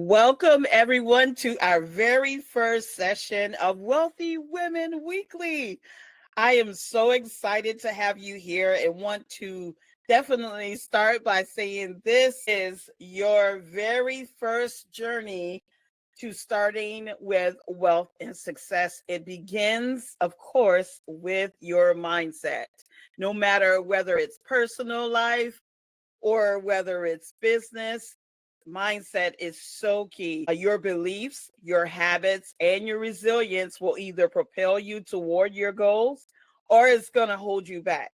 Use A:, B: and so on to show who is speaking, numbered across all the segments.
A: Welcome, everyone, to our very first session of Wealthy Women Weekly. I am so excited to have you here and want to definitely start by saying this is your very first journey to starting with wealth and success. It begins, of course, with your mindset. No matter whether it's personal life or whether it's business, mindset is so key. Your beliefs, your habits, and your resilience will either propel you toward your goals or it's going to hold you back.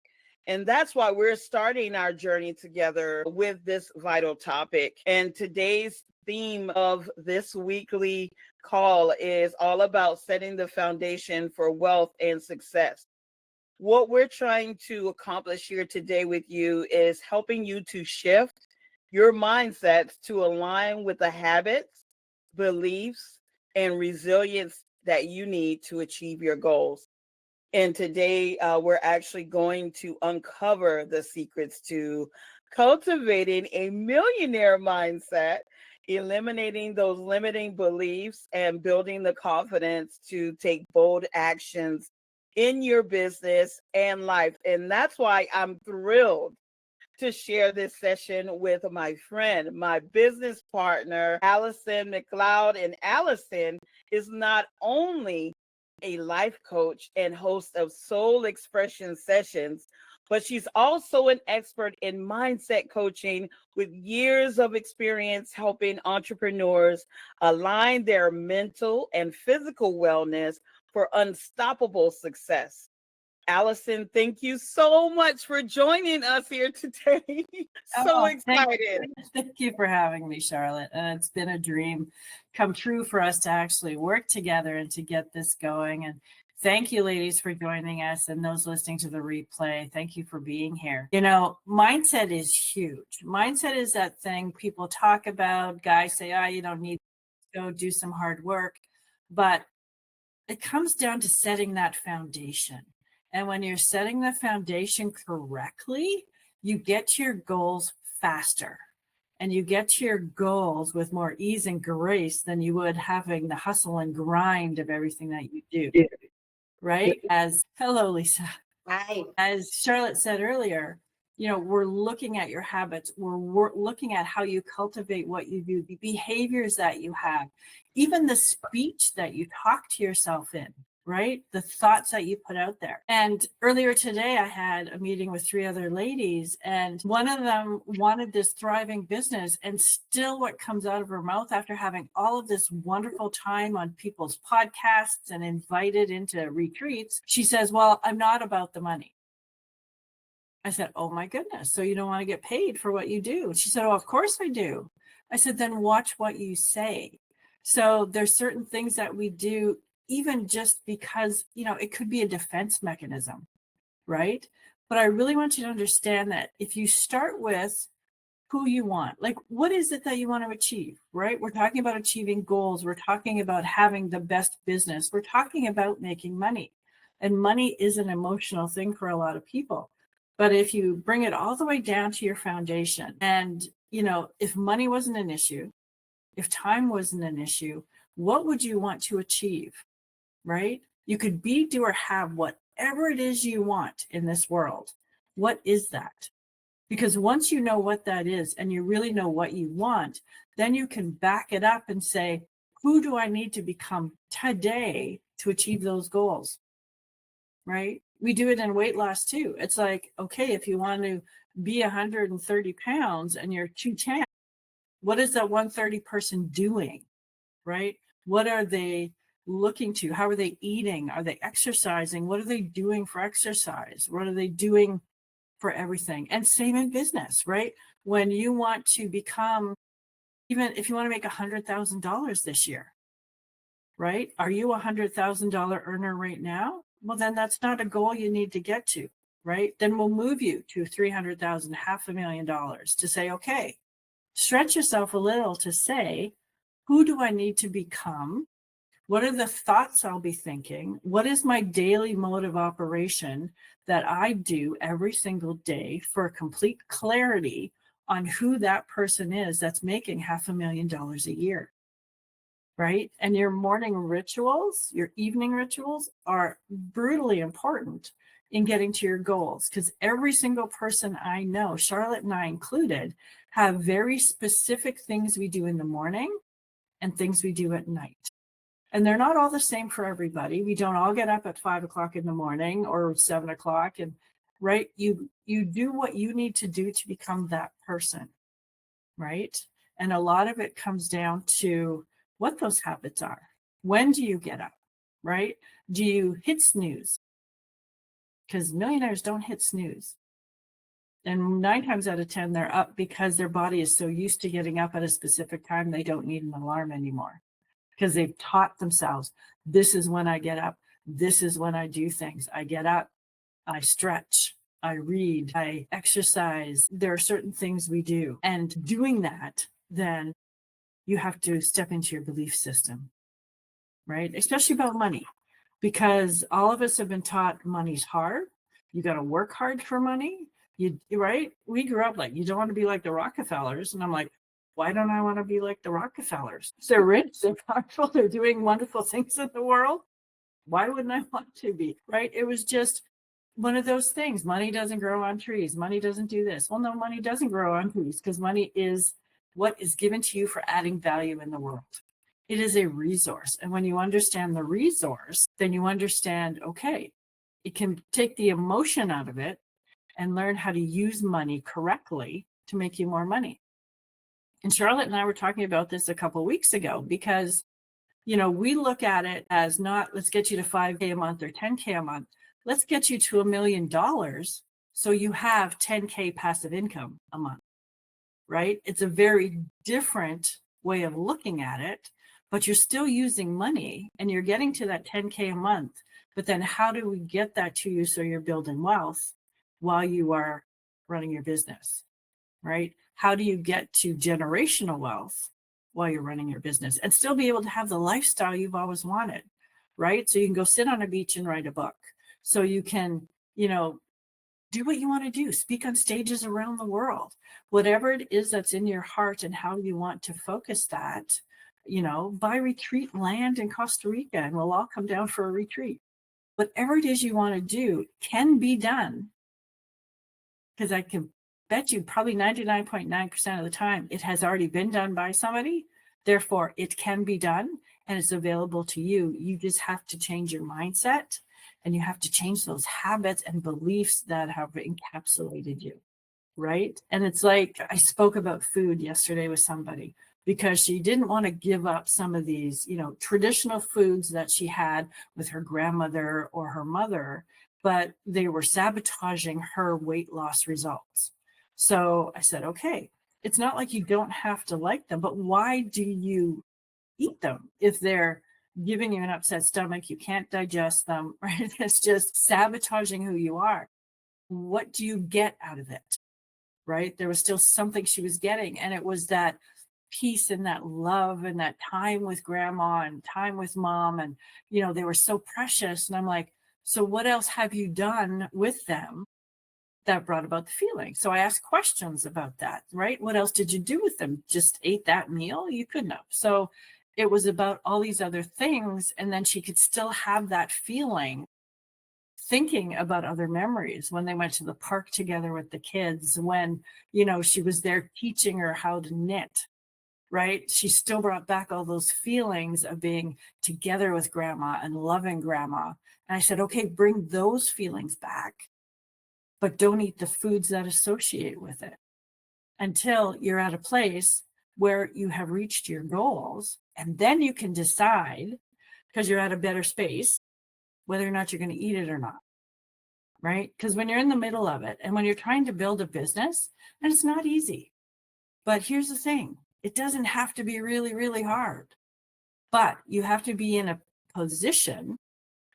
A: And that's why we're starting our journey together with this vital topic. And today's theme of this weekly call is all about setting the foundation for wealth and success. What we're trying to accomplish here today with you is helping you to shift your mindsets to align with the habits, beliefs, and resilience that you need to achieve your goals. And today, we're actually going to uncover the secrets to cultivating a millionaire mindset, eliminating those limiting beliefs, and building the confidence to take bold actions in your business and life. And that's why I'm thrilled to share this session with my friend, my business partner, Allison McLeod. And Allison is not only a life coach and host of Soul Expression Sessions, but she's also an expert in mindset coaching with years of experience helping entrepreneurs align their mental and physical wellness for unstoppable success. Allison, thank you so much for joining us here today. So excited.
B: Thank you for having me, Charlotte. And it's been a dream come true for us to actually work together and to get this going. And thank you, ladies, for joining us, and those listening to the replay. Thank you for being here. You know, mindset is huge. Mindset is that thing people talk about. Guys say, oh, you don't need to go do some hard work. But it comes down to setting that foundation. And when you're setting the foundation correctly, you get to your goals faster, and you get to your goals with more ease and grace than you would having the hustle and grind of everything that you do. Right? Hello, Lisa.
C: Hi.
B: As Charlotte said earlier, you know, we're looking at your habits. We're looking at how you cultivate what you do, the behaviors that you have, even the speech that you talk to yourself in, right? The thoughts that you put out there. And earlier today, I had a meeting with 3 other ladies, and one of them wanted this thriving business, and still what comes out of her mouth after having all of this wonderful time on people's podcasts and invited into retreats, she says, well, I'm not about the money. I said, oh my goodness. So you don't want to get paid for what you do? She said, oh, of course I do. I said, then watch what you say. So there's certain things that we do, even just because, you know, it could be a defense mechanism, right? But I really want you to understand that if you start with who you want, like what is it that you want to achieve, right? We're talking about achieving goals. We're talking about having the best business. We're talking about making money. And money is an emotional thing for a lot of people. But if you bring it all the way down to your foundation, and, you know, if money wasn't an issue, if time wasn't an issue, what would you want to achieve, right? You could be, do, or have whatever it is you want in this world. What is that? Because once you know what that is and you really know what you want, then you can back it up and say, who do I need to become today to achieve those goals, right? We do it in weight loss too. It's like, okay, if you want to be 130 pounds and you're 210, what is that 130 person doing, right? What are they looking to? How are they eating? Are they exercising? What are they doing for exercise? What are they doing for everything? And same in business, right? When you want to become, even if you want to make $100,000 this year, right? Are you a $100,000 earner right now? Well, then that's not a goal you need to get to, right? Then we'll move you to 300,000, $500,000 to say, okay, stretch yourself a little to say, who do I need to become? What are the thoughts I'll be thinking? What is my daily mode of operation that I do every single day for complete clarity on who that person is that's making $500,000 a year? right? And your morning rituals, your evening rituals are brutally important in getting to your goals, because every single person I know, Charlotte and I included, have very specific things we do in the morning and things we do at night. And they're not all the same for everybody. We don't all get up at 5 o'clock in the morning or 7 o'clock. And right, you do what you need to do to become that person, right? And a lot of it comes down to what those habits are. When do you get up, right? Do you hit snooze? Because millionaires don't hit snooze. And 9 times out of 10, they're up because their body is so used to getting up at a specific time, they don't need an alarm anymore, because they've taught themselves, this is when I get up. This is when I do things. I get up, I stretch, I read, I exercise. There are certain things we do. And doing that, then you have to step into your belief system, right? Especially about money, because all of us have been taught money's hard. You got to work hard for money. Right? We grew up like, you don't want to be like the Rockefellers. And I'm like, why don't I want to be like the Rockefellers? They're rich, they're powerful, they're doing wonderful things in the world. Why wouldn't I want to be? Right? It was just one of those things. Money doesn't grow on trees. Money doesn't do this. Well, no, money doesn't grow on trees, because money is what is given to you for adding value in the world. It is a resource. And when you understand the resource, then you understand, okay, it can take the emotion out of it and learn how to use money correctly to make you more money. And Charlotte and I were talking about this a couple of weeks ago, because, we look at it as not, let's get you to 5K a month or 10K a month. Let's get you to $1 million so you have 10K passive income a month, right? It's a very different way of looking at it, but you're still using money and you're getting to that 10K a month. But then how do we get that to you so you're building wealth while you are running your business, right? How do you get to generational wealth while you're running your business and still be able to have the lifestyle you've always wanted, right? So you can go sit on a beach and write a book. So you can, do what you want to do, speak on stages around the world, whatever it is that's in your heart and how you want to focus that, buy retreat land in Costa Rica and we'll all come down for a retreat. Whatever it is you want to do can be done, because I can bet you probably 99.9% of the time it has already been done by somebody. Therefore, it can be done and it's available to you. You just have to change your mindset and you have to change those habits and beliefs that have encapsulated you, right? And it's like I spoke about food yesterday with somebody, because she didn't want to give up some of these, traditional foods that she had with her grandmother or her mother, but they were sabotaging her weight loss results. So I said, okay, it's not like you don't have to like them, but why do you eat them if they're giving you an upset stomach? You can't digest them, right? It's just sabotaging who you are. What do you get out of it, right? There was still something she was getting, and it was that peace and that love and that time with grandma and time with mom. And, they were so precious. And I'm like, so what else have you done with them that brought about the feeling? So I asked questions about that, right? What else did you do with them? Just ate that meal? You couldn't have. So it was about all these other things. And then she could still have that feeling, thinking about other memories, when they went to the park together with the kids, when, she was there teaching her how to knit, right? She still brought back all those feelings of being together with grandma and loving grandma. And I said, okay, bring those feelings back, but don't eat the foods that associate with it until you're at a place where you have reached your goals. And then you can decide, because you're at a better space, whether or not you're going to eat it or not, right? Because when you're in the middle of it and when you're trying to build a business, and it's not easy, but here's the thing, it doesn't have to be really, really hard, but you have to be in a position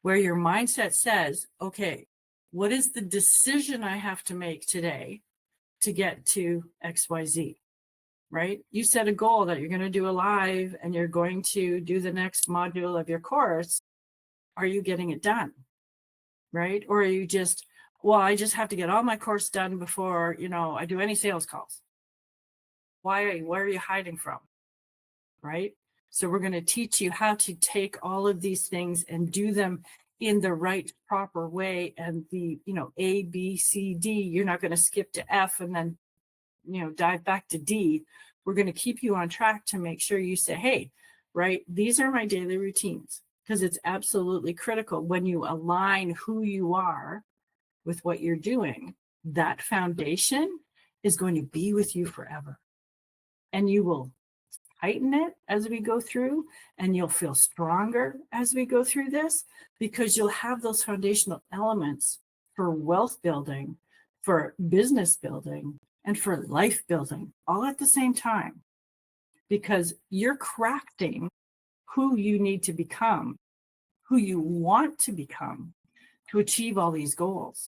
B: where your mindset says, okay, what is the decision I have to make today to get to XYZ, right? You set a goal that you're going to do a live and you're going to do the next module of your course. Are you getting it done, right? Or are you just, well, I just have to get all my course done before, I do any sales calls. Where are you hiding from, right? So we're going to teach you how to take all of these things and do them in the right, proper way. And the, A, B, C, D, you're not going to skip to F and then, dive back to D. We're going to keep you on track to make sure you say, hey, right, these are my daily routines, because it's absolutely critical when you align who you are with what you're doing. That foundation is going to be with you forever. And you will tighten it as we go through, and you'll feel stronger as we go through this, because you'll have those foundational elements for wealth building, for business building, and for life building all at the same time, because you're crafting who you need to become, who you want to become to achieve all these goals,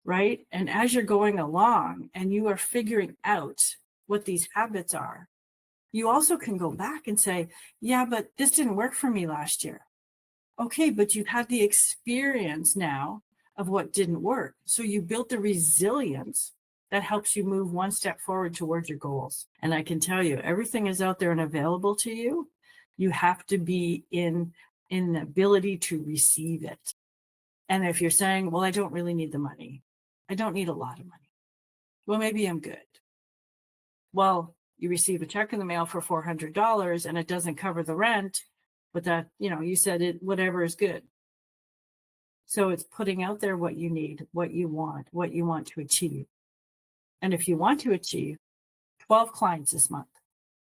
B: right? And as you're going along and you are figuring out what these habits are, you also can go back and say, yeah, but this didn't work for me last year. Okay, but you've had the experience now of what didn't work. So you built the resilience that helps you move one step forward towards your goals. And I can tell you, everything is out there and available to you. You have to be in the ability to receive it. And if you're saying, well, I don't really need the money, I don't need a lot of money, well, maybe I'm good. Well, you receive a check in the mail for $400 and it doesn't cover the rent, but that, you said it, whatever is good. So it's putting out there what you need, what you want to achieve. And if you want to achieve 12 clients this month,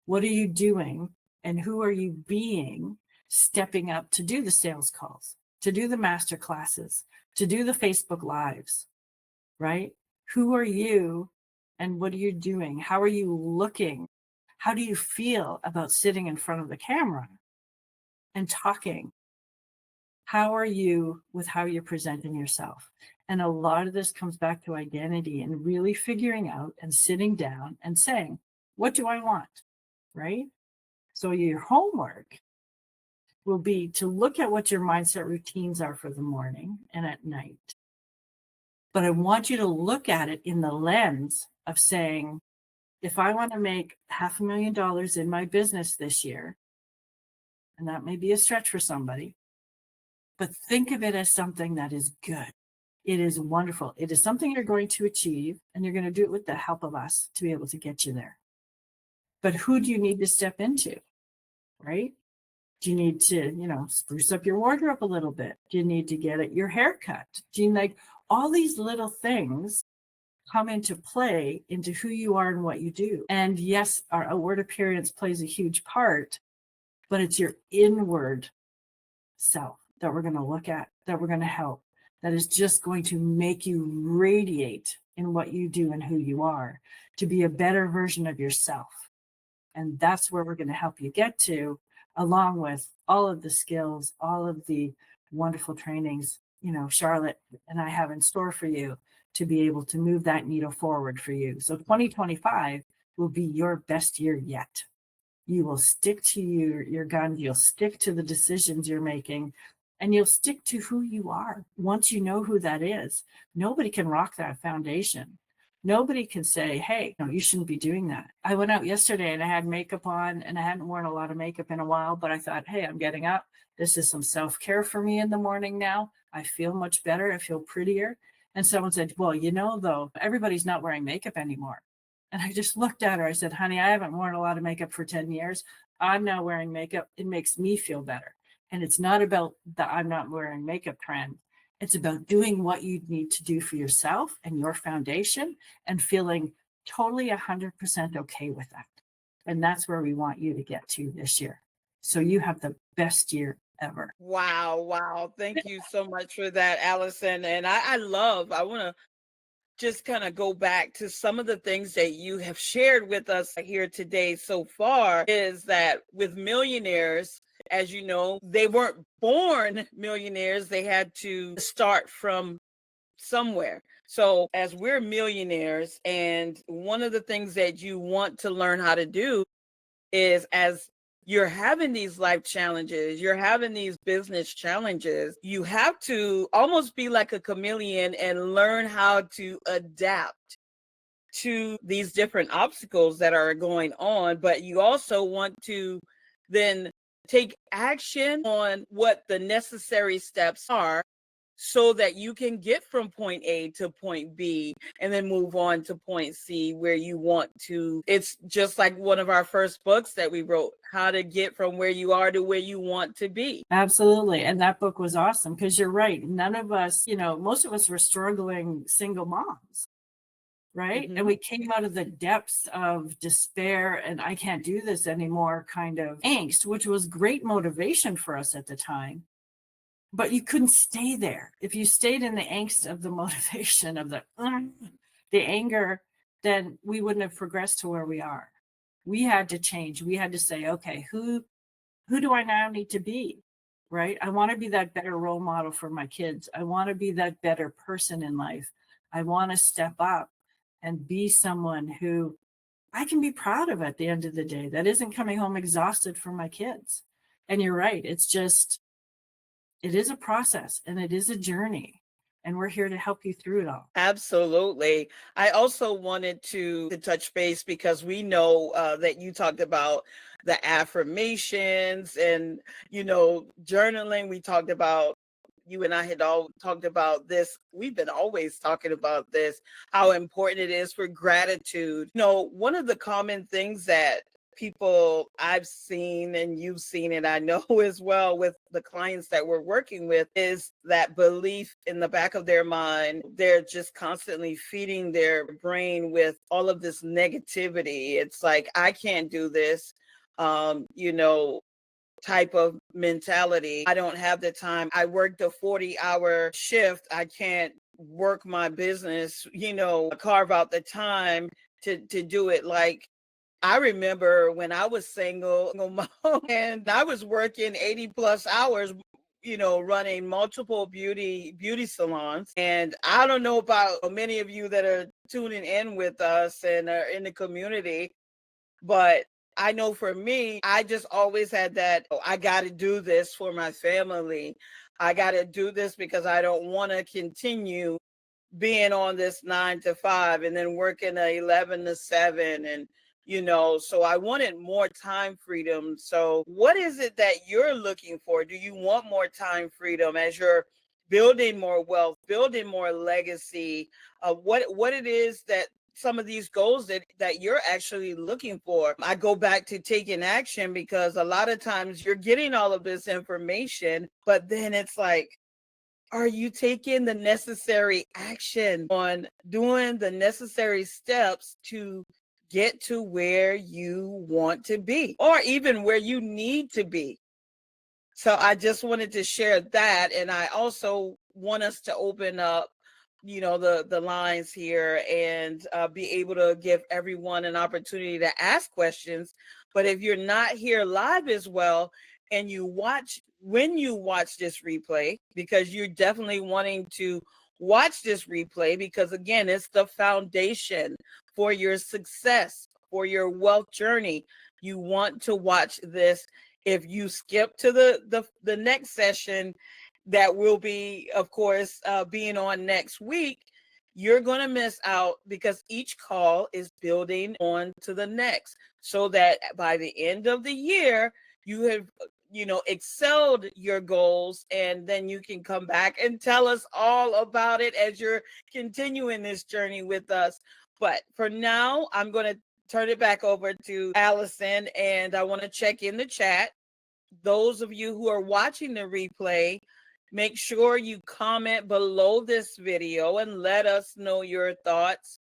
B: what are you doing and who are you being, stepping up to do the sales calls, to do the master classes, to do the Facebook lives, right? Who are you and what are you doing? How are you looking? How do you feel about sitting in front of the camera and talking? How are you with how you're presenting yourself? And a lot of this comes back to identity and really figuring out and sitting down and saying, what do I want? Right? So your homework will be to look at what your mindset routines are for the morning and at night. But I want you to look at it in the lens of saying, if I want to make $500,000 in my business this year, and that may be a stretch for somebody, but think of it as something that is good. It is wonderful. It is something you're going to achieve, and you're going to do it with the help of us to be able to get you there. But who do you need to step into, right? Do you need to, spruce up your wardrobe a little bit? Do you need to get your hair cut? Do you all these little things come into play into who you are and what you do. And yes, our outward appearance plays a huge part, but it's your inward self that we're going to look at, that we're going to help, that is just going to make you radiate in what you do and who you are, to be a better version of yourself. And that's where we're going to help you get to, along with all of the skills, all of the wonderful trainings, Charlotte and I have in store for you to be able to move that needle forward for you. So 2025 will be your best year yet. You will stick to your guns, you'll stick to the decisions you're making, and you'll stick to who you are. Once you know who that is, nobody can rock that foundation. Nobody can say, hey, no, you shouldn't be doing that. I went out yesterday and I had makeup on, and I hadn't worn a lot of makeup in a while, but I thought, hey, I'm getting up. This is some self-care for me in the morning now. I feel much better. I feel prettier. And someone said, well, though, everybody's not wearing makeup anymore. And I just looked at her. I said, honey, I haven't worn a lot of makeup for 10 years. I'm now wearing makeup. It makes me feel better. And it's not about the I'm not wearing makeup trend. It's about doing what you need to do for yourself and your foundation and feeling totally 100% okay with that. And that's where we want you to get to this year. So you have the best year ever.
A: Wow. Thank you so much for that, Allison. And I want to just kind of go back to some of the things that you have shared with us here today so far, is that with millionaires, as you know, they weren't born millionaires. They had to start from somewhere. So as we're millionaires, and one of the things that you want to learn how to do is, as you're having these life challenges, you're having these business challenges, you have to almost be like a chameleon and learn how to adapt to these different obstacles that are going on. But you also want to then take action on what the necessary steps are so that you can get from point A to point B and then move on to point C where you want to. It's just like one of our first books that we wrote, how to get from where you are to where you want to be.
B: Absolutely. And that book was awesome because you're right. None of us, most of us were struggling single moms, right? And we came out of the depths of despair and I can't do this anymore kind of angst, which was great motivation for us at the time. But you couldn't stay there. If you stayed in the angst of the motivation of the anger, then we wouldn't have progressed to where we are. We had to change. We had to say, okay, who do I now need to be? Right? I want to be that better role model for my kids. I want to be that better person in life. I want to step up and be someone who I can be proud of at the end of the day, that isn't coming home exhausted for my kids. And you're right. It is a process and it is a journey, and we're here to help you through it all.
A: Absolutely. I also wanted to touch base because we know that you talked about the affirmations and, journaling. We talked about, you and I had all talked about this. We've been always talking about this, how important it is for gratitude. One of the common things that people I've seen and you've seen it, I know as well with the clients that we're working with, is that belief in the back of their mind. They're just constantly feeding their brain with all of this negativity. It's like, I can't do this, type of mentality. I don't have the time. I worked a 40-hour shift. I can't work my business, carve out the time to do it. Like, I remember when I was single mom and I was working 80 plus hours, running multiple beauty salons. And I don't know about many of you that are tuning in with us and are in the community, but I know for me, I just always had that, I got to do this for my family. I got to do this because I don't want to continue being on this 9 to 5 and then working a 11 to 7 and so I wanted more time freedom. So what is it that you're looking for? Do you want more time freedom as you're building more wealth, building more legacy? What it is that some of these goals that you're actually looking for? I go back to taking action because a lot of times you're getting all of this information, but then it's like, are you taking the necessary action on doing the necessary steps to get to where you want to be or even where you need to be? So I just wanted to share that. And I also want us to open up, the lines here and be able to give everyone an opportunity to ask questions. But if you're not here live as well, and when you watch this replay, because you're definitely wanting to watch this replay, because again, it's the foundation for your success, for your wealth journey. You want to watch this. If you skip to the next session that will be, of course, being on next week, you're going to miss out because each call is building on to the next, so that by the end of the year, you have excelled your goals, and then you can come back and tell us all about it as you're continuing this journey with us. But for now, I'm going to turn it back over to Allison, and I want to check in the chat. Those of you who are watching the replay, make sure you comment below this video and let us know your thoughts,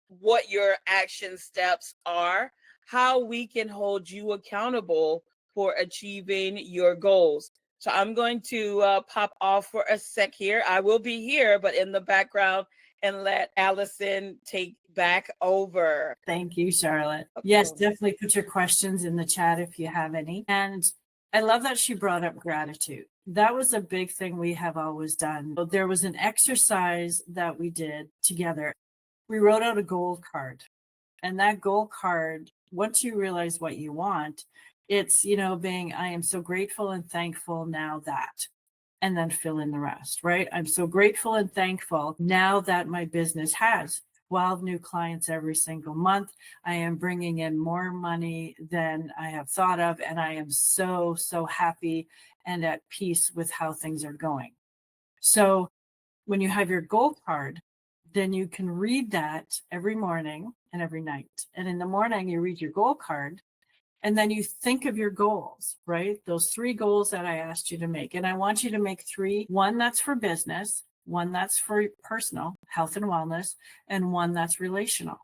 A: what your action steps are, how we can hold you accountable for achieving your goals. So I'm going to pop off for a sec here. I will be here, but in the background, and let Allison take back over.
B: Thank you, Charlotte. Yes, definitely put your questions in the chat if you have any. And I love that she brought up gratitude. That was a big thing we have always done. There was an exercise that we did together. We wrote out a goal card. And that goal card, once you realize what you want, it's, being, I am so grateful and thankful now that, and then fill in the rest, right? I'm so grateful and thankful now that my business has 12 new clients every single month. I am bringing in more money than I have thought of. And I am so, so happy and at peace with how things are going. So when you have your goal card, then you can read that every morning and every night. And in the morning, you read your goal card. And then you think of your goals, right? Those 3 goals that I asked you to make. And I want you to make 3, one that's for business, one that's for personal health and wellness, and one that's relational,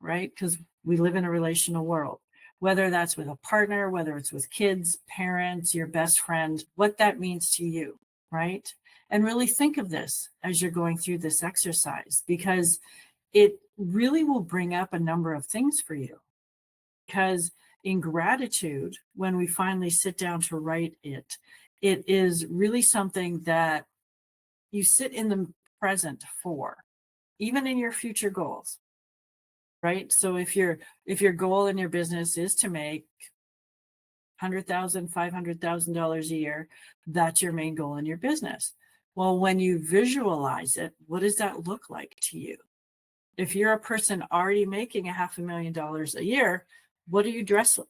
B: right? Because we live in a relational world, whether that's with a partner, whether it's with kids, parents, your best friend, what that means to you, right? And really think of this as you're going through this exercise, because it really will bring up a number of things for you. Because in gratitude, when we finally sit down to write it, it is really something that you sit in the present for, even in your future goals, right? So if your goal in your business is to make $100,000, $500,000 a year, that's your main goal in your business. Well, when you visualize it, what does that look like to you? If you're a person already making $500,000 a year, what do you dress like?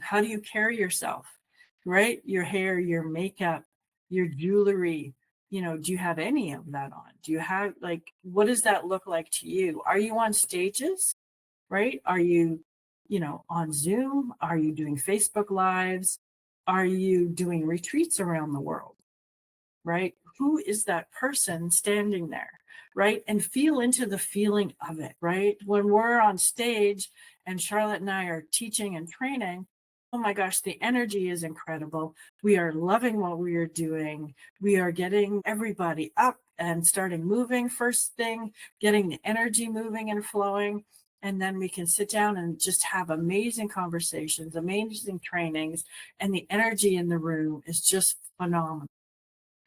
B: How do you carry yourself, right? Your hair, your makeup, your jewelry, do you have any of that on? Do you have, like, what does that look like to you? Are you on stages, right? Are you, on Zoom? Are you doing Facebook Lives? Are you doing retreats around the world, right? Who is that person standing there, right? And feel into the feeling of it, right? When we're on stage and Charlotte and I are teaching and training, oh my gosh, the energy is incredible. We are loving what we are doing. We are getting everybody up and starting moving first thing, getting the energy moving and flowing. And then we can sit down and just have amazing conversations, amazing trainings, and the energy in the room is just phenomenal,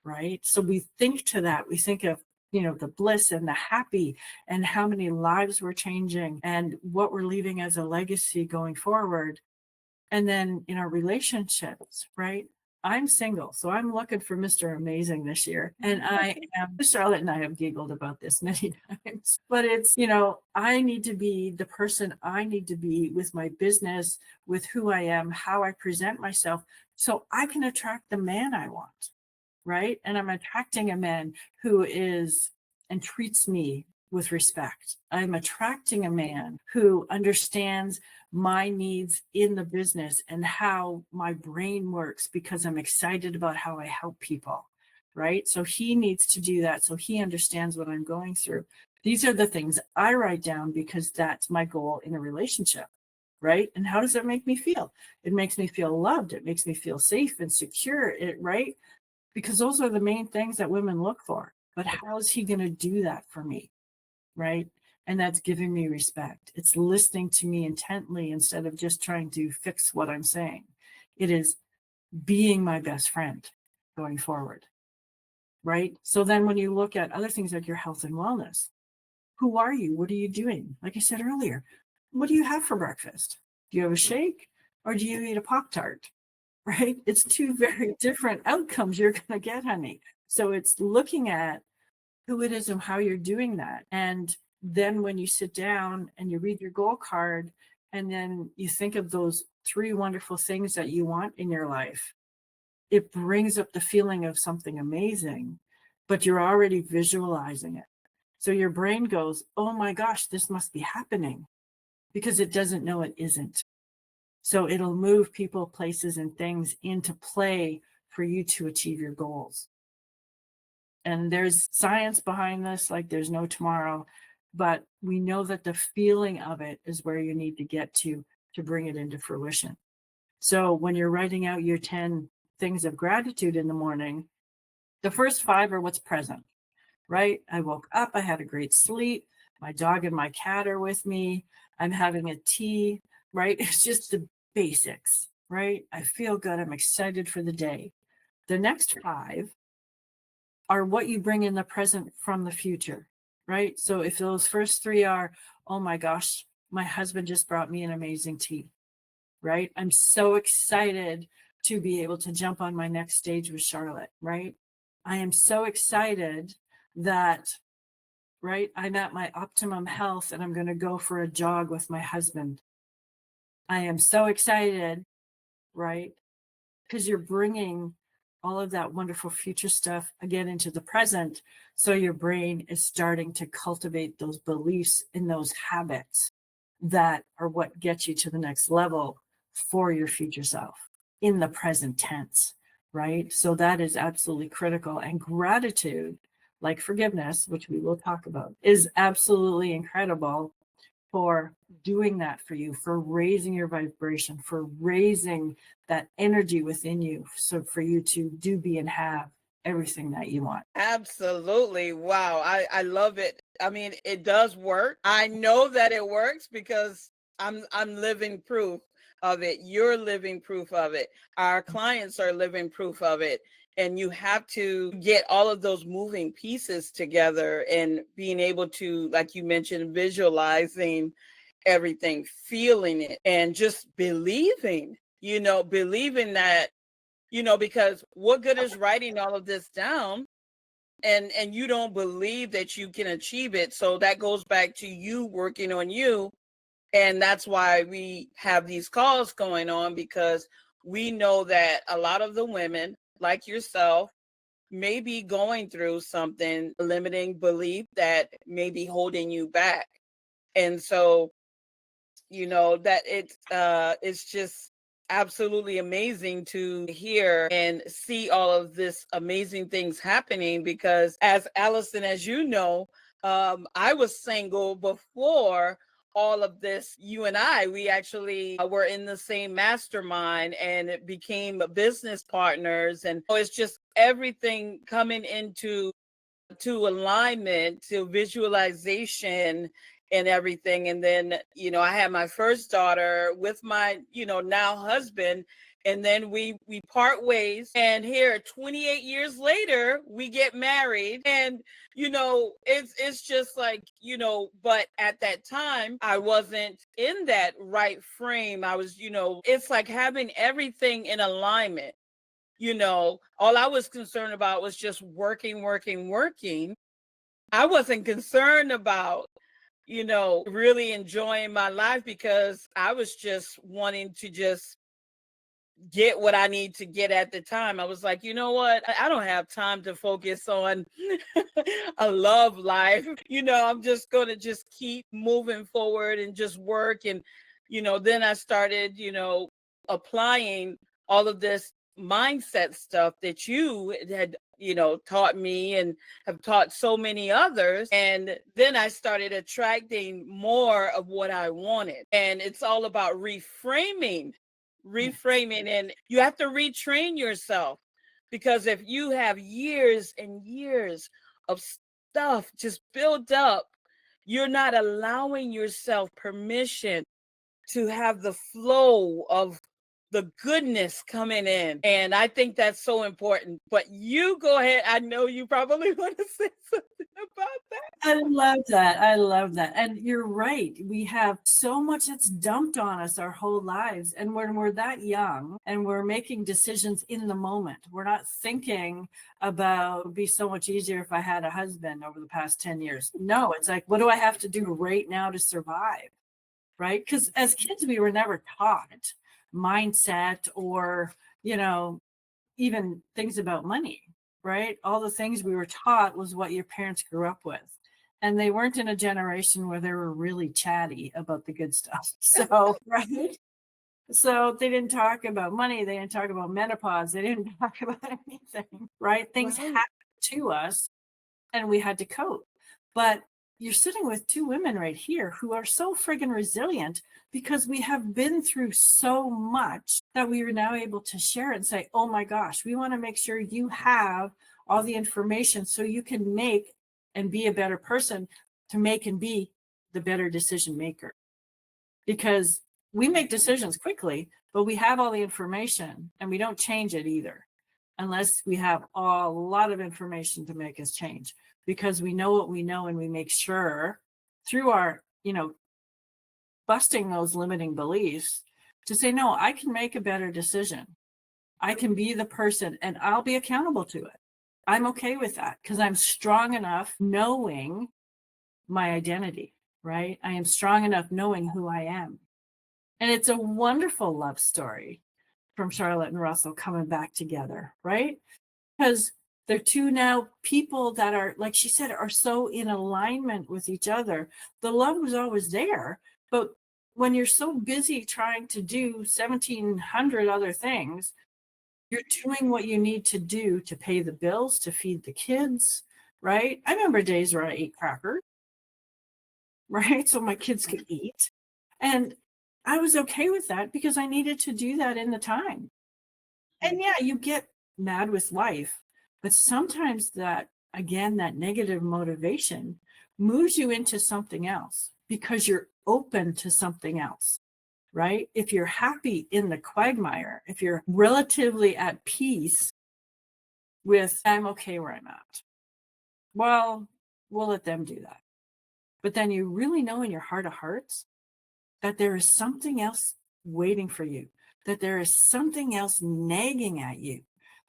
B: right? So we think to that, we think of, the bliss and the happy and how many lives we're changing and what we're leaving as a legacy going forward. And then in our relationships, right? I'm single, so I'm looking for Mr. Amazing this year. And I am, Charlotte and I have giggled about this many times, but it's, I need to be the person I need to be with my business, with who I am, how I present myself, so I can attract the man I want, right? And I'm attracting a man who is and treats me with respect. I'm attracting a man who understands my needs in the business and how my brain works, because I'm excited about how I help people, right? So he needs to do that so he understands what I'm going through. These are the things I write down because that's my goal in a relationship, right? And how does that make me feel? It makes me feel loved. It makes me feel safe and secure, right? Because those are the main things that women look for. But how is he going to do that for me, right? And that's giving me respect. It's listening to me intently instead of just trying to fix what I'm saying. It is being my best friend going forward, right? So then when you look at other things like your health and wellness, who are you? What are you doing? Like I said earlier, what do you have for breakfast? Do you have a shake or do you eat a Pop-Tart? Right? It's 2 very different outcomes you're going to get, honey. So it's looking at who it is and how you're doing that. And then when you sit down and you read your goal card, and then you think of those 3 wonderful things that you want in your life, it brings up the feeling of something amazing, but you're already visualizing it. So your brain goes, oh my gosh, this must be happening, because it doesn't know it isn't. So it'll move people, places, and things into play for you to achieve your goals. And there's science behind this, like there's no tomorrow, but we know that the feeling of it is where you need to get to bring it into fruition. So when you're writing out your 10 things of gratitude in the morning, the first 5 are what's present, right? I woke up, I had a great sleep, my dog and my cat are with me, I'm having a tea, right? It's just the basics, right? I feel good, I'm excited for the day. The next 5 are what you bring in the present from the future, right? So if those first 3 are, oh my gosh, my husband just brought me an amazing tea, right? I'm so excited to be able to jump on my next stage with Charlotte, right? I am so excited that right? I'm at my optimum health and I'm going to go for a jog with my husband. I am so excited, right? Because you're bringing all of that wonderful future stuff again into the present. So your brain is starting to cultivate those beliefs and those habits that are what gets you to the next level for your future self in the present tense, right? So that is absolutely critical. And gratitude, like forgiveness, which we will talk about, is absolutely incredible for doing that for you, for raising your vibration, for raising that energy within you. So for you to do, be, and have everything that you want.
A: Absolutely. Wow. I love it. I mean, it does work. I know that it works because I'm living proof of it. You're living proof of it. Our clients are living proof of it. And you have to get all of those moving pieces together and being able to, like you mentioned, visualizing everything, feeling it, and just believing, believing that, because what good is writing all of this down and you don't believe that you can achieve it. So that goes back to you working on you. And that's why we have these calls going on, because we know that a lot of the women like yourself may be going through something, limiting belief that may be holding you back. And so, that it's just absolutely amazing to hear and see all of this amazing things happening, because as Allison, as you know, I was single before all of this. You and we actually were in the same mastermind and it became business partners, and it's just everything coming into to alignment, to visualization and everything. And then, I had my first daughter with my, now husband. And then we part ways. And here 28 years later, we get married. And, it's just like, but at that time, I wasn't in that right frame. I was, it's like having everything in alignment. All I was concerned about was just working, working, working. I wasn't concerned about, really enjoying my life, because I was just wanting to just get what I need to get at the time. I was like, you know what? I don't have time to focus on a love life. I'm just going to just keep moving forward and just work. And, then I started, applying all of this mindset stuff that you had, taught me and have taught so many others. And then I started attracting more of what I wanted. And it's all about reframing, and you have to retrain yourself, because if you have years and years of stuff just built up, you're not allowing yourself permission to have the flow of the goodness coming in. And I think that's so important. But you go ahead. I know you probably want to say something about that.
B: I love that. I love that. And you're right. We have so much that's dumped on us our whole lives. And when we're that young and we're making decisions in the moment, we're not thinking about, it would be so much easier if I had a husband over the past 10 years. No, it's like, what do I have to do right now to survive? Right? Because as kids, we were never taught mindset or, even things about money, right? All the things we were taught was what your parents grew up with. And they weren't in a generation where they were really chatty about the good stuff. So, right? So they didn't talk about money. They didn't talk about menopause. They didn't talk about anything, right? Things
A: Right.
B: happened to us and we had to cope. But you're sitting with two women right here who are so friggin' resilient because we have been through so much that we are now able to share and say, oh my gosh, we want to make sure you have all the information so you can make and be a better person, to make and be the better decision maker. Because we make decisions quickly, but we have all the information and we don't change it either, unless we have a lot of information to make us change, because we know what we know and we make sure through our, busting those limiting beliefs to say, no, I can make a better decision. I can be the person and I'll be accountable to it. I'm okay with that because I'm strong enough knowing my identity, right? I am strong enough knowing who I am. And it's a wonderful love story from Charlotte and Russell coming back together, right? Because they're two now people that are, like she said, are so in alignment with each other. The love was always there, but when you're so busy trying to do 1,700 other things, you're doing what you need to do to pay the bills, to feed the kids, right? I remember days where I ate crackers, right? So my kids could eat. And I was okay with that because I needed to do that in the time. And yeah, you get mad with life, but sometimes that, again, that negative motivation moves you into something else because you're open to something else, right? If you're happy in the quagmire, if you're relatively at peace with, I'm okay where I'm at, well, we'll let them do that. But then you really know in your heart of hearts that there is something else waiting for you, that there is something else nagging at you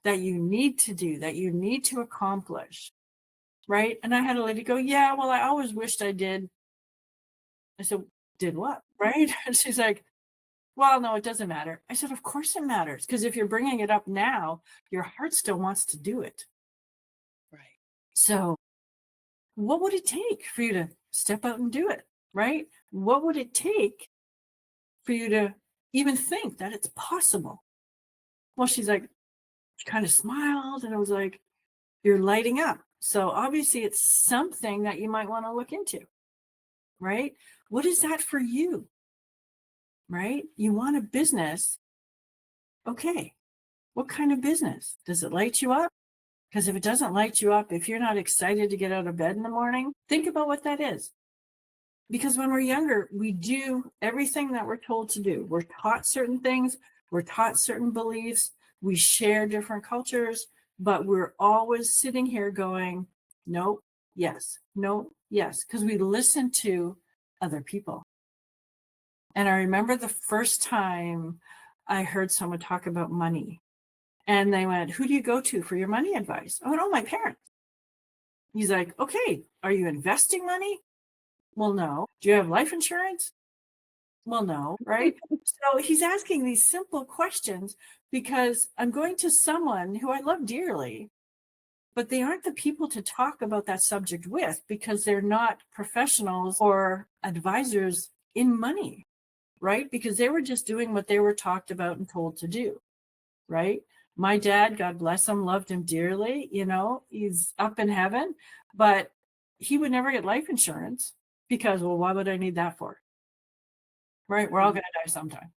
B: that you need to do, that you need to accomplish, right? And I had a lady go, yeah, well, I always wished I did. I said, did what, right? And she's like, well, no, it doesn't matter. I said, of course it matters, because if you're bringing it up now, your heart still wants to do it.
A: Right.
B: So what would it take for you to step out and do it, right? What would it take for you to even think that it's possible? Well, she's like, she kind of smiled, and I was like, you're lighting up. So obviously it's something that you might want to look into, right? What is that for you, right? You want a business. Okay. What kind of business? Does it light you up? Because if it doesn't light you up, if you're not excited to get out of bed in the morning, think about what that is. Because when we're younger, we do everything that we're told to do. We're taught certain things, we're taught certain beliefs, we share different cultures, but we're always sitting here going, no, yes, no, yes, because we listen to other people. And I remember the first time I heard someone talk about money, and they went, who do you go to for your money advice? I went, oh, my parents. He's like, okay, are you investing money? Well, no. Do you have life insurance? Well, no, right? So he's asking these simple questions because I'm going to someone who I love dearly, but they aren't the people to talk about that subject with because they're not professionals or advisors in money, right? Because they were just doing what they were talked about and told to do, right? My dad, God bless him, loved him dearly. You know, he's up in heaven, but he would never get life insurance because, well, why would I need that for? Right? We're all going to die sometime.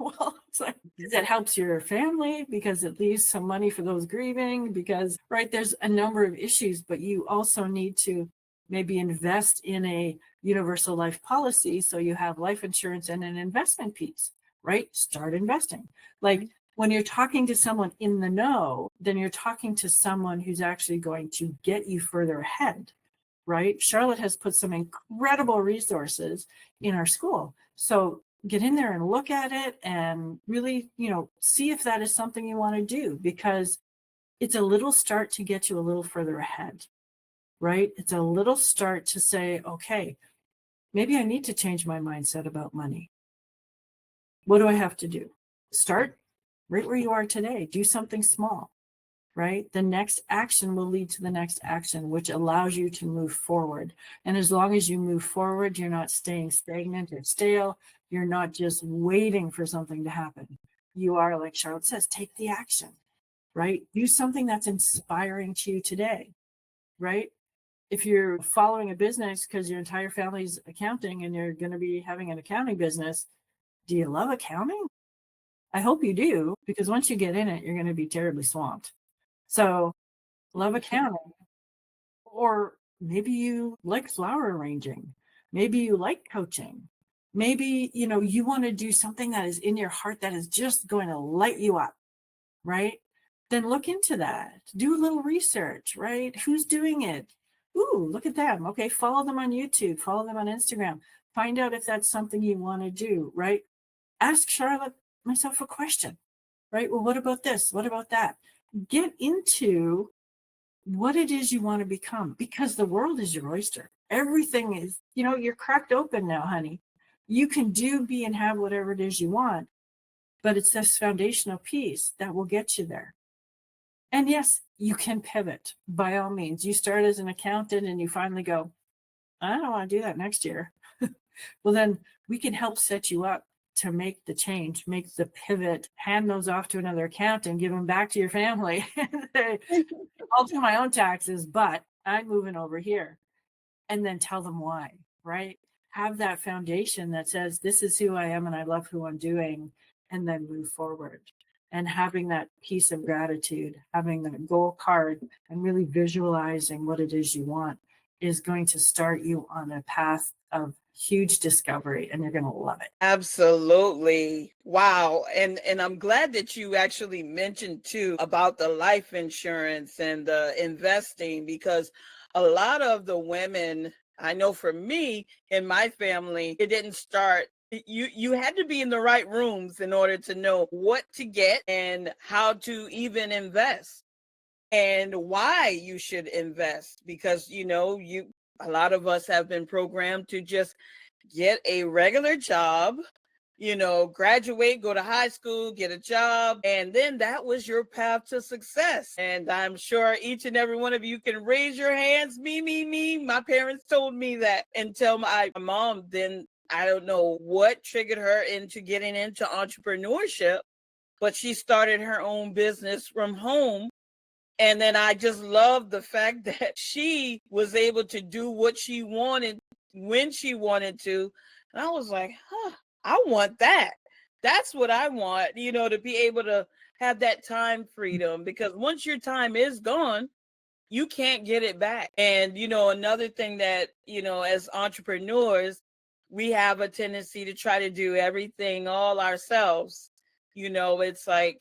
B: Well, it's like, that helps your family because it leaves some money for those grieving, because, right, there's a number of issues, but you also need to maybe invest in a universal life policy. So you have life insurance and an investment piece, right? Start investing. Like when you're talking to someone in the know, then you're talking to someone who's actually going to get you further ahead, right? Charlotte has put some incredible resources in our school. So get in there and look at it and really, see if that is something you want to do, because it's a little start to get you a little further ahead, right? It's a little start to say, okay, maybe I need to change my mindset about money. What do I have to do? Start right where you are today. Do something small, right? The next action will lead to the next action, which allows you to move forward. And as long as you move forward, you're not staying stagnant or stale. You're not just waiting for something to happen. You are, like Charlotte says, take the action, right? Do something that's inspiring to you today, right? If you're following a business because your entire family's accounting and you're going to be having an accounting business, do you love accounting? I hope you do, because once you get in it, you're going to be terribly swamped. So love accounting. Or maybe you like flower arranging. Maybe you like coaching. Maybe, you want to do something that is in your heart that is just going to light you up, right? Then look into that. Do a little research, right? Who's doing it? Ooh, look at them. Okay, follow them on YouTube, follow them on Instagram. Find out if that's something you want to do, right? Ask Charlotte, myself, a question, right? Well, what about this? What about that? Get into what it is you want to become, because the world is your oyster. Everything is, you're cracked open now, honey. You can do, be, and have whatever it is you want, but it's this foundational piece that will get you there. And yes, you can pivot by all means. You start as an accountant and you finally go, I don't want to do that next year. Well, then we can help set you up to make the change, make the pivot, hand those off to another accountant, give them back to your family. I'll do my own taxes, but I'm moving over here. And then tell them why, right? Have that foundation that says, this is who I am and I love who I'm doing, and then move forward. And having that piece of gratitude, having the goal card, and really visualizing what it is you want is going to start you on a path of huge discovery, and you're going to love it.
A: Absolutely. Wow. And I'm glad that you actually mentioned too about the life insurance and the investing, because a lot of the women, I know for me in my family, it didn't start. You had to be in the right rooms in order to know what to get and how to even invest and why you should invest, because a lot of us have been programmed to just get a regular job, graduate, go to high school, get a job, and then that was your path to success. And I'm sure each and every one of you can raise your hands. Me. My parents told me that until my mom, then I don't know what triggered her into getting into entrepreneurship, but she started her own business from home. And then I just love the fact that she was able to do what she wanted when she wanted to. And I was like, I want that. That's what I want, to be able to have that time freedom, because once your time is gone, you can't get it back. And, another thing that, as entrepreneurs, we have a tendency to try to do everything all ourselves. It's like,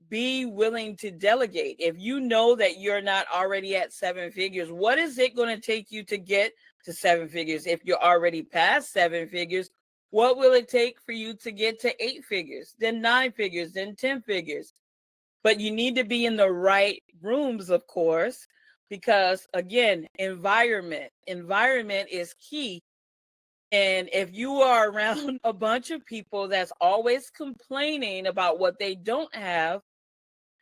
A: be willing to delegate. If you know that you're not already at 7 figures, what is it going to take you to get to 7 figures? If you're already past 7 figures, what will it take for you to get to 8 figures, then 9 figures, then 10 figures? But you need to be in the right rooms, of course, because again, environment is key. And if you are around a bunch of people that's always complaining about what they don't have,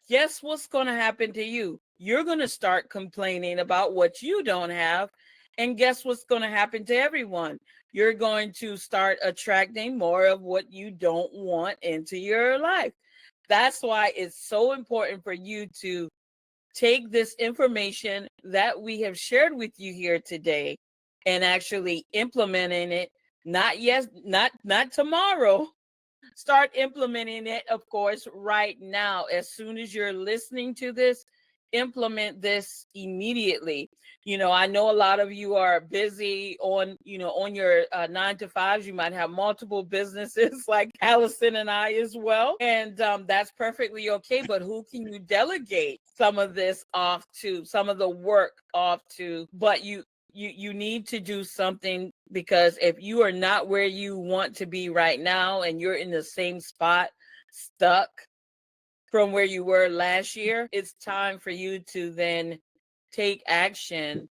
A: guess what's going to happen to you? You're going to start complaining about what you don't have. And guess what's going to happen to everyone? You're going to start attracting more of what you don't want into your life. That's why it's so important for you to take this information that we have shared with you here today and actually implementing it. Not tomorrow, start implementing it, of course, right now. As soon as you're listening to this, implement this immediately. I know a lot of you are busy on your 9 to 5s. You might have multiple businesses like Allison and I as well, and that's perfectly okay. But who can you delegate some of this off to, some of the work off to? But you need to do something, because if you are not where you want to be right now and you're in the same spot, stuck from where you were last year, it's time for you to then take action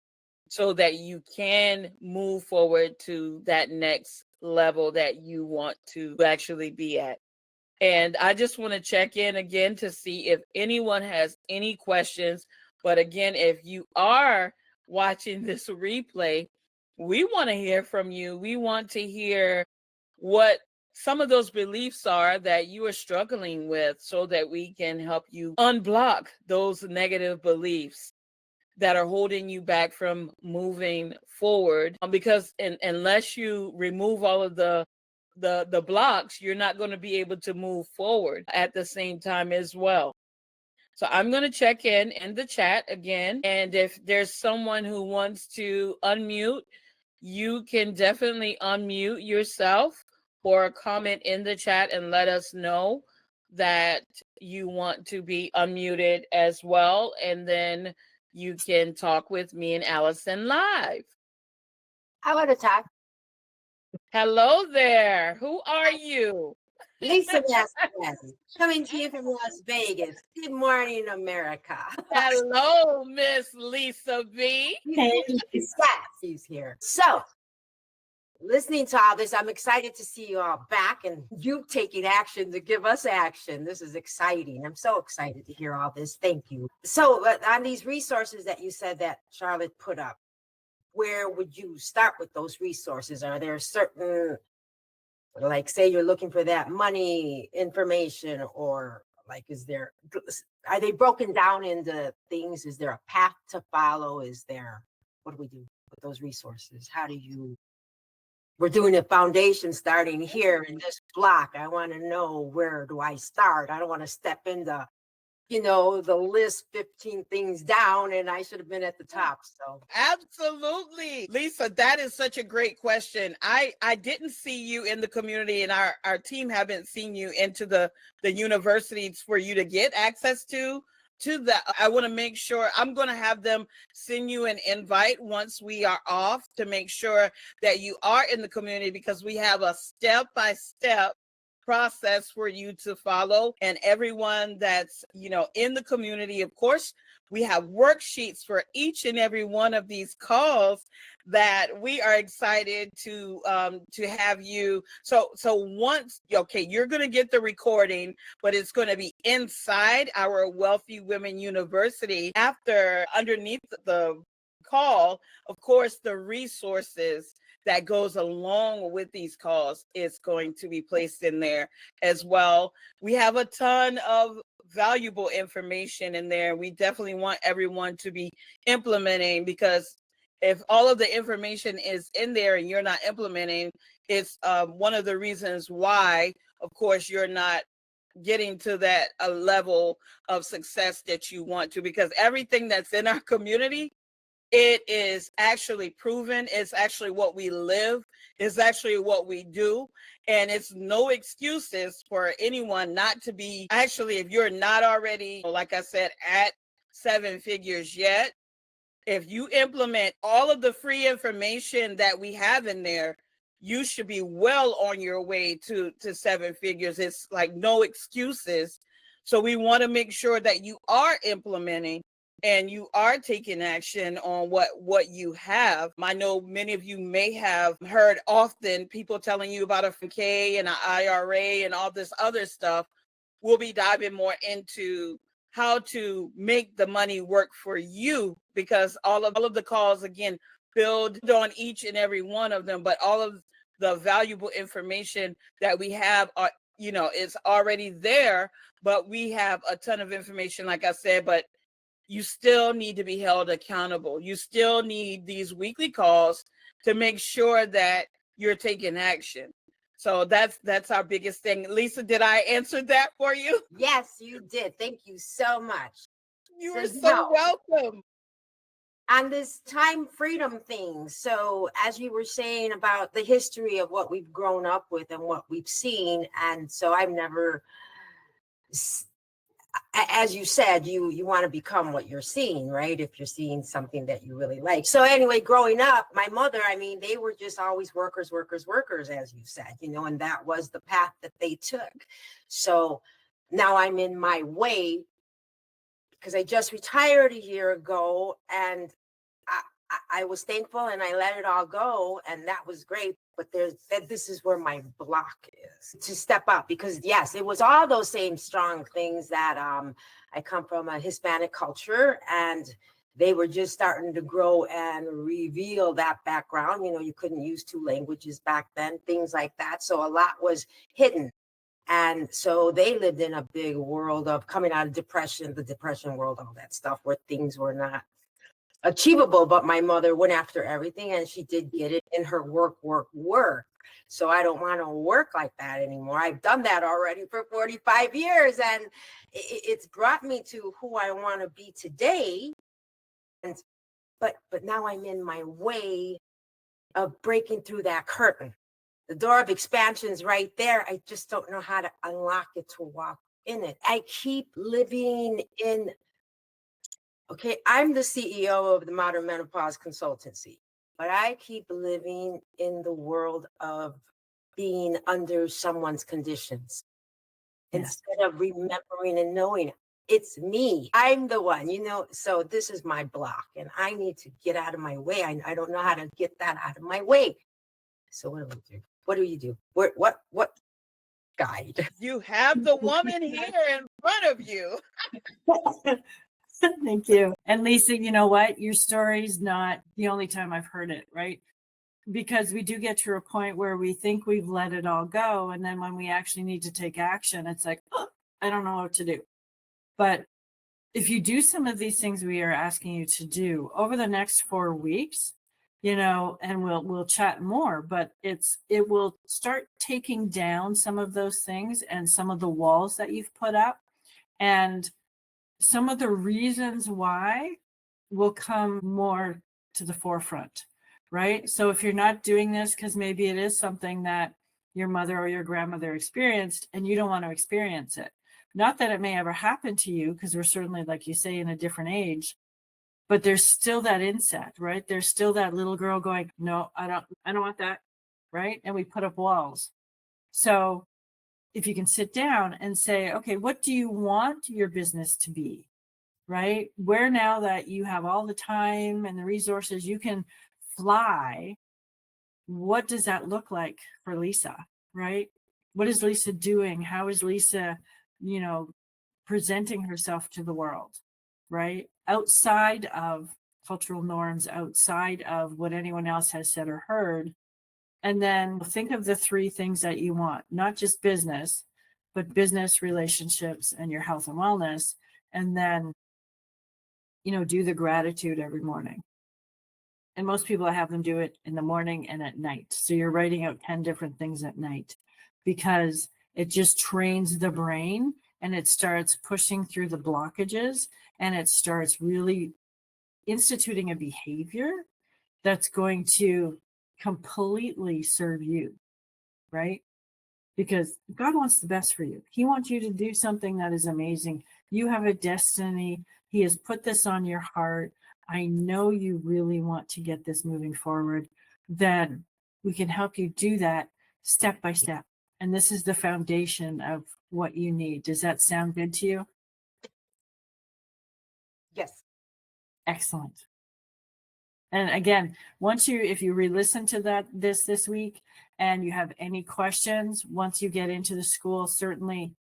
A: so that you can move forward to that next level that you want to actually be at. And I just want to check in again to see if anyone has any questions. But again, if you are watching this replay, we want to hear from you. We want to hear what some of those beliefs are that you are struggling with, so that we can help you unblock those negative beliefs that are holding you back from moving forward. Because unless you remove all of the blocks, you're not going to be able to move forward at the same time as well. So I'm going to check in the chat again. And if there's someone who wants to unmute, you can definitely unmute yourself or comment in the chat and let us know that you want to be unmuted as well. And then you can talk with me and Allison live.
C: I want to talk.
A: Hello there. Who are you?
C: Lisa Vasquez, coming to you from Las Vegas. Good morning, America.
A: Hello, Miss Lisa B.
B: Hey,
C: Yes, he's here. So, listening to all this, I'm excited to see you all back and you taking action to give us action. This is exciting. I'm so excited to hear all this. Thank you. So, on these resources that you said that Charlotte put up, where would you start with those resources? Are there certain, like, say you're looking for that money information, or like, are they broken down into things? Is there a path to follow? What do we do with those resources? We're doing a foundation starting here in this block. I want to know, where do I start? I don't want to step into, the list 15 things down and I should have been at the top. So
A: Absolutely. Lisa, that is such a great question. I didn't see you in the community, and our team haven't seen you into the universities for you to get access to that. I want to make sure I'm going to have them send you an invite once we are off to make sure that you are in the community, because we have a step-by-step process for you to follow. And everyone that's in the community, of course, we have worksheets for each and every one of these calls that we are excited to have you. So once, okay, you're going to get the recording, but it's going to be inside our Wealthy Women University. After, underneath the call, of course, the resources that goes along with these calls is going to be placed in there as well. We have a ton of valuable information in there. We definitely want everyone to be implementing, because if all of the information is in there and you're not implementing, it's one of the reasons why, of course, you're not getting to that level of success that you want to, because everything that's in our community, it is actually proven. It's actually what we live. It's actually what we do. And it's no excuses for anyone not to be, actually, if you're not already, like I said, at 7 figures yet, if you implement all of the free information that we have in there, you should be well on your way to 7 figures. It's like no excuses. So we want to make sure that you are implementing and you are taking action on what you have. I know many of you may have heard often people telling you about a 401k and an IRA and all this other stuff. We'll be diving more into how to make the money work for you, because all of the calls, again, build on each and every one of them, but all of the valuable information that we have are, is already there. But we have a ton of information, like I said, but you still need to be held accountable. You still need these weekly calls to make sure that you're taking action. So that's our biggest thing. Lisa, did I answer that for you?
C: yes, you did. Thank you so much.
A: You are so welcome.
C: On this time freedom thing, so as you were saying about the history of what we've grown up with and what we've seen, and so I've never, as you said, you want to become what you're seeing, right? If you're seeing something that you really like. So anyway, growing up, my mother, they were just always workers, as you said, and that was the path that they took. So now I'm in my way, because I just retired a year ago, and I was thankful and I let it all go, and that was great. But this is where my block is, to step up, because yes, it was all those same strong things that I come from a Hispanic culture, and they were just starting to grow and reveal that background. You couldn't use 2 languages back then, things like that. So a lot was hidden. And so they lived in a big world of coming out of depression, the depression world, all that stuff, where things were not achievable. But my mother went after everything, and she did get it in her work. So I don't want to work like that anymore. I've done that already for 45 years, and it's brought me to who I want to be today. And but now I'm in my way of breaking through that curtain. The door of expansion's right there. I just don't know how to unlock it to walk in it. I keep living in, okay, I'm the CEO of the Modern Menopause Consultancy, but I keep living in the world of being under someone's conditions. instead of remembering and knowing it's me. I'm the one, so this is my block and I need to get out of my way. I don't know how to get that out of my way. So what do we do? What do you do? What guide?
A: You have the woman here in front of you.
B: Thank you. And Lisa, you know what? Your story's not the only time I've heard it, right? Because we do get to a point where we think we've let it all go. And then when we actually need to take action, it's like, oh, I don't know what to do. But if you do some of these things we are asking you to do over the next 4 weeks, and we'll chat more, but it will start taking down some of those things and some of the walls that you've put up, and some of the reasons why will come more to the forefront, right? So if you're not doing this because maybe it is something that your mother or your grandmother experienced and you don't want to experience it, not that it may ever happen to you, because we're certainly, like you say, in a different age, but there's still that inset, right? There's still that little girl going, no, I don't want that, right? And we put up walls. So if you can sit down and say, okay, what do you want your business to be, right? Where, now that you have all the time and the resources, you can fly, what does that look like for Lisa, right? What is Lisa doing? How is Lisa, presenting herself to the world, right? Outside of cultural norms, outside of what anyone else has said or heard. And then think of the 3 things that you want, not just business, but business, relationships, and your health and wellness. And then, do the gratitude every morning. And most people, have them do it in the morning and at night. So you're writing out 10 different things at night, because it just trains the brain and it starts pushing through the blockages, and it starts really instituting a behavior that's going to completely serve you, right? Because God wants the best for you. He wants you to do something that is amazing. You have a destiny. He has put this on your heart. I know you really want to get this moving forward. Then we can help you do that step by step. And this is the foundation of what you need. Does that sound good to you?
C: Yes.
B: Excellent. And again, if you re-listen to this week, and you have any questions, once you get into the school, certainly,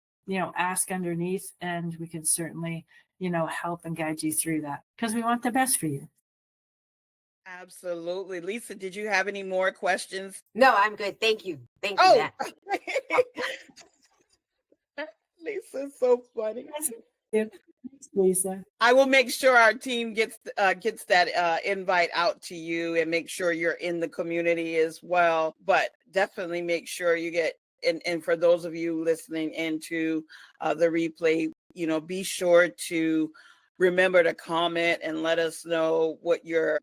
B: ask underneath, and we can certainly, help and guide you through that, because we want the best for you.
A: Absolutely. Lisa, did you have any more questions?
C: No, I'm good. Thank you. Thank you,
A: Oh,
C: Matt.
A: Lisa's so funny.
B: Thanks, Lisa.
A: I will make sure our team gets that invite out to you, and make sure you're in the community as well. But definitely make sure you get, and for those of you listening into the replay, be sure to remember to comment and let us know what your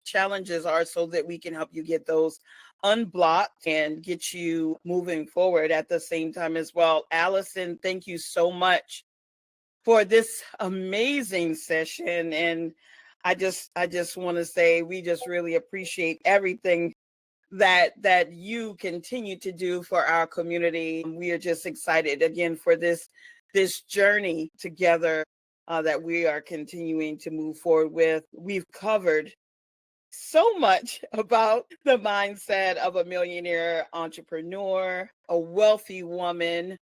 A: challenges are, so that we can help you get those unblocked and get you moving forward at the same time as well. Allison, thank you so much for this amazing session. And I just want to say, we just really appreciate everything that you continue to do for our community. We are just excited again for this journey together that we are continuing to move forward with. We've covered so much about the mindset of a millionaire entrepreneur, a wealthy woman.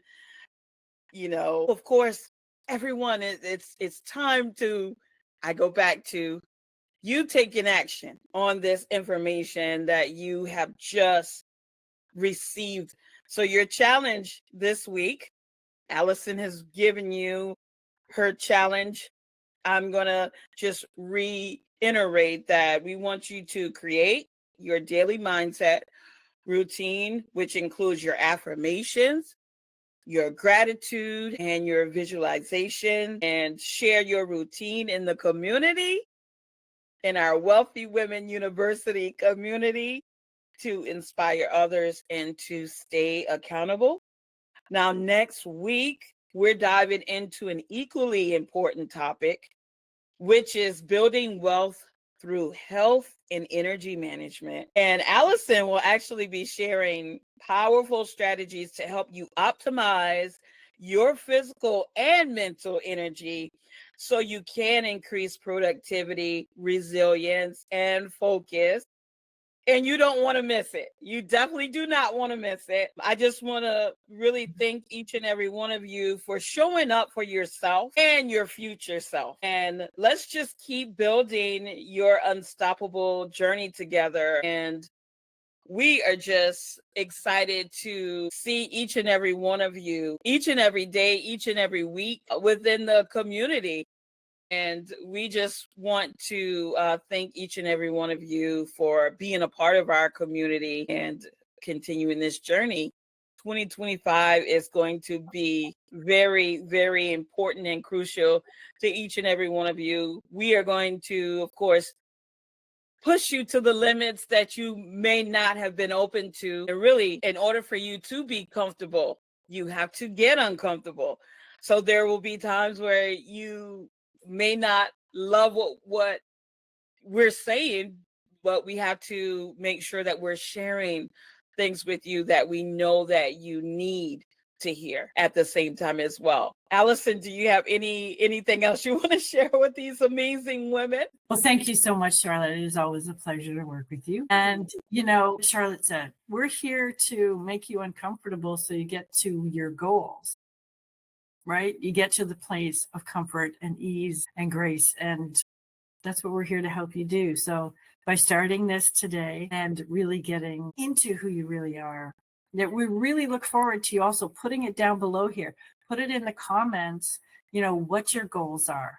A: Of course, everyone, it's time to, I go back to you taking action on this information that you have just received. So your challenge this week, Allison has given you her challenge. I'm going to just reiterate that we want you to create your daily mindset routine, which includes your affirmations, your gratitude, and your visualization, and share your routine in the community, in our Wealthy Women University community, to inspire others and to stay accountable. Now, next week, we're diving into an equally important topic, which is building wealth through health and energy management. And Allison will actually be sharing powerful strategies to help you optimize your physical and mental energy so you can increase productivity, resilience, and focus. And you don't want to miss it. You definitely do not want to miss it. I just want to really thank each and every one of you for showing up for yourself and your future self. And let's just keep building your unstoppable journey together. And we are just excited to see each and every one of you, each and every day, each and every week within the community. And we just want to thank each and every one of you for being a part of our community and continuing this journey. 2025 is going to be very, very important and crucial to each and every one of you. We are going to, of course, push you to the limits that you may not have been open to. And really, in order for you to be comfortable, you have to get uncomfortable. So there will be times where you may not love what we're saying, but we have to make sure that we're sharing things with you that we know that you need to hear at the same time as well. Allison, do you have anything else you want to share with these amazing women?
B: Well, thank you so much, Charlotte. It is always a pleasure to work with you. And, Charlotte said, we're here to make you uncomfortable so you get to your goals, right? You get to the place of comfort and ease and grace. And that's what we're here to help you do. So by starting this today and really getting into who you really are, that we really look forward to you also putting it down below here. Put it in the comments, what your goals are,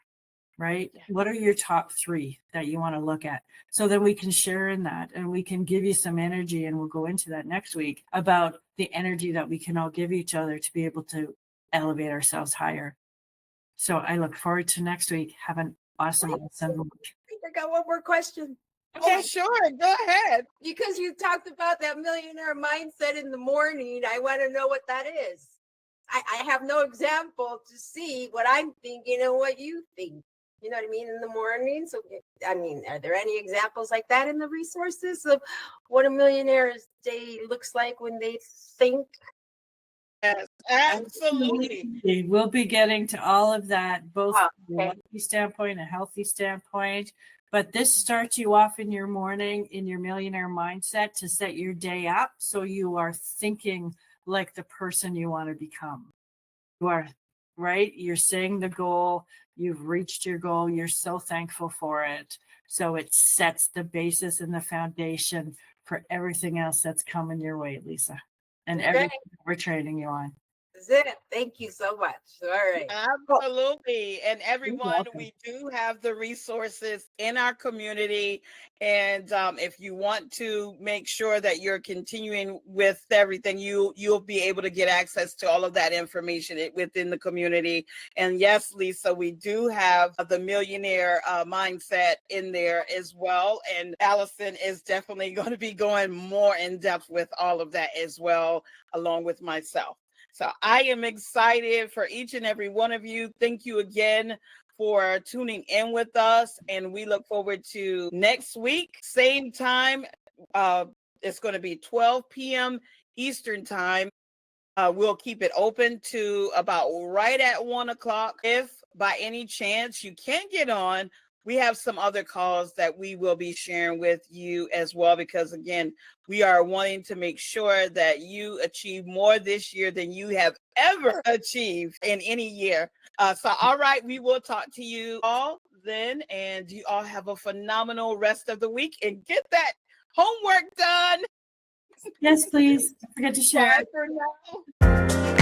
B: right? What are your top 3 that you want to look at? So then we can share in that and we can give you some energy, and we'll go into that next week about the energy that we can all give each other to be able to elevate ourselves higher. So I look forward to next week. Have an awesome week.
C: I got one more question.
A: Okay. Oh, sure. Go ahead.
C: Because you talked about that millionaire mindset in the morning, I want to know what that is. I have no example to see what I'm thinking and what you think. You know what I mean? In the morning. So, are there any examples like that in the resources of what a millionaire's day looks like when they think?
A: Yes, absolutely.
B: We'll be getting to all of that, both from a wealthy standpoint, a healthy standpoint. But this starts you off in your morning in your millionaire mindset to set your day up so you are thinking like the person you want to become. You are, right? You're saying the goal, you've reached your goal, you're so thankful for it. So it sets the basis and the foundation for everything else that's coming your way, Lisa, and everything we're training you on.
C: That's it. Thank you so much. All right.
A: Absolutely. And everyone, we do have the resources in our community. And if you want to make sure that you're continuing with everything, you'll be able to get access to all of that information within the community. And yes, Lisa, we do have the millionaire mindset in there as well. And Allison is definitely going to be going more in depth with all of that as well, along with myself. So I am excited for each and every one of you. Thank you again for tuning in with us. And we look forward to next week, same time. It's going to be 12 p.m. Eastern time. We'll keep it open to about right at 1 o'clock. If by any chance you can't get on, we have some other calls that we will be sharing with you as well, because again, we are wanting to make sure that you achieve more this year than you have ever achieved in any year. So, all right, we will talk to you all then, and you all have a phenomenal rest of the week and get that homework done.
B: Yes, please. Don't forget to share.
A: Bye for now.